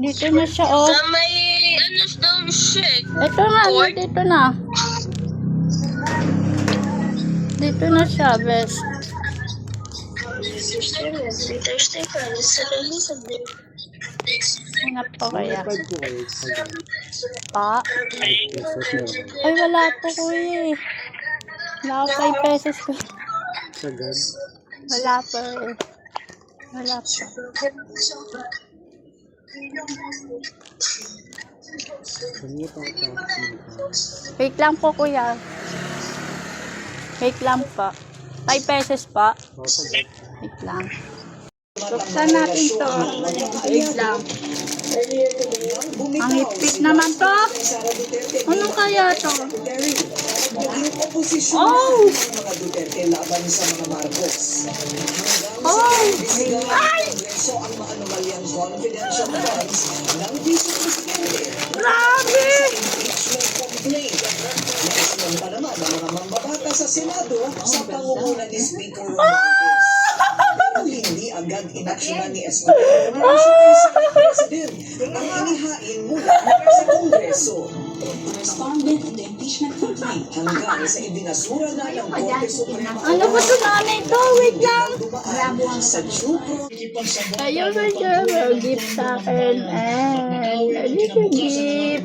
Dito na siya, oh. Sa may, ano daw siya eh. Ito na, dito na. Dito na siya, best. Thursday ka, Hanap ko kaya. Pa? Ay, wala po ko eh. Wala ko 5 pesos ko. Sagad. Wala pa eh. Wala pa. Wait lang po, kuya. Wait lang pa. 5 pesos pa. Wait lang. Buksan natin to. Wait lang. Ang hipit naman to. Ano kaya to? Oh! Oh! Ay! Grabe! Sa Senado sa pangunguna ni Speaker Romualdez. Pero hindi agad inaksyonan ni Escudero na siya President ang inihain mula sa Kongreso. Responded to the impeachment complaint hanggang sa ibinasura na ng Korte Suprema. Ano ba ito namin to? Wait lang. Sa Jupro. Ayun na siya. May gift sa akin. And ito gift.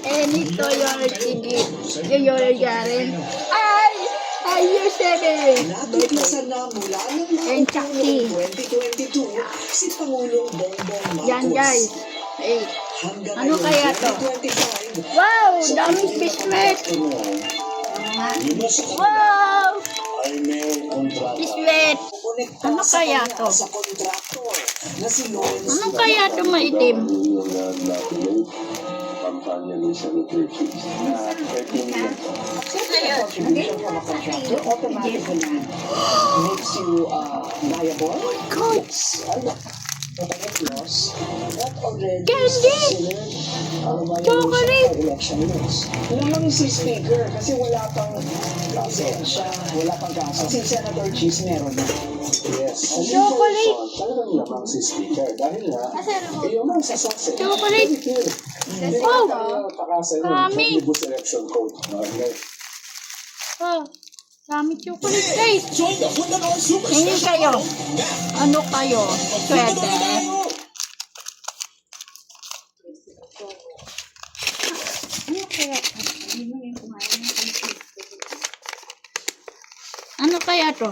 And ito yung gift. Yung garin. Ay! Ayun siya rin. Natuklasan na mula ng taong 2022 si Pangulong Bongbong Marcos. Yan guys. Hey. Hanggang Ano kaya to? 2025, Wow! Daming fishmet! Wow! Fishmet! Ano kaya to? sa kontraktor na si Lawrence Ano kaya to maitim? Kampanya ni Senator Cheeks na 13 million. automatically makes you liable. Yes. That already Candy! Chocolate! election rules. Lamang si Speaker kasi wala pang konsensya, wala pang kaso. Si Senator Cheese meron na. Yes. Chocolate! Talagang lamang si Speaker dahil nga yung mga sasakit. Chocolate! Wow! Pakasan yung Kami! Omnibus Election Code. Oh, dami chocolate guys! Hindi kayo. Ano kayo? Swerte. Ano kaya to? Ano kaya to?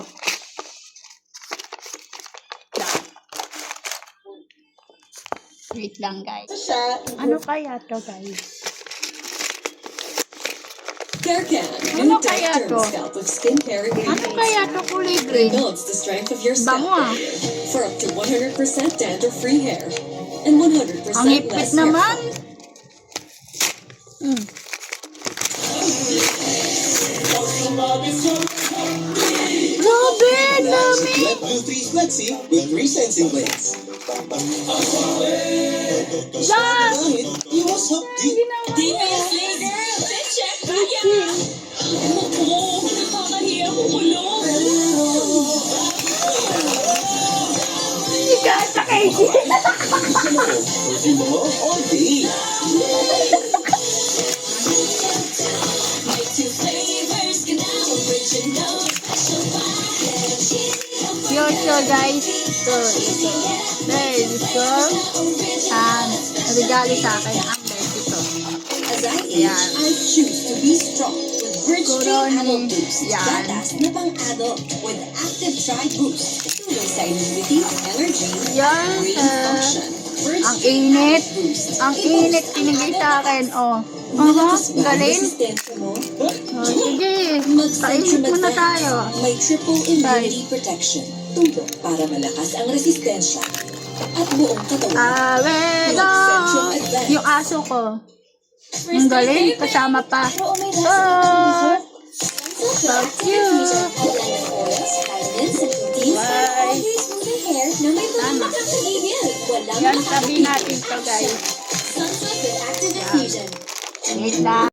Wait lang guys. Ano kaya to guys? CareCan, Ano new kaya Dove to? Derm Scalp with skincare Ano ingredients. kaya to kulay green? Builds the strength of your scalp Bango ah. barrier for up to 100% dandruff-free hair and 100% Ang hipit less hair naman. fall. Grabe, dami. Let Blue 3 Flexi with 3 sensing blades. Yan. You must help deep. Ikaw sa Casey. Mo or D. Yo guys. So, ito. There you go. And, regalo sa akin ang best ito. As I age, Yan. I choose to be strong with Bridgestone Corona. Adult Boost. Yan. Gatas na pang-adult with Active Tri Boost. Tulong sa immunity, energy, Yan. brain function. Ang init. Ang init tinigay sa akin. Oh. Galing. Resistensya mo? Oh, sige. Painit muna tayo. May triple immunity protection. Tulong para malakas ang resistensya at buong katawan. Awelo. Yung aso ko. Ang galing. Kasama pa. Oh. So cute. Bye. Tama. Yan, tabi natin to guys. Sunset with active infusion. Wait lang.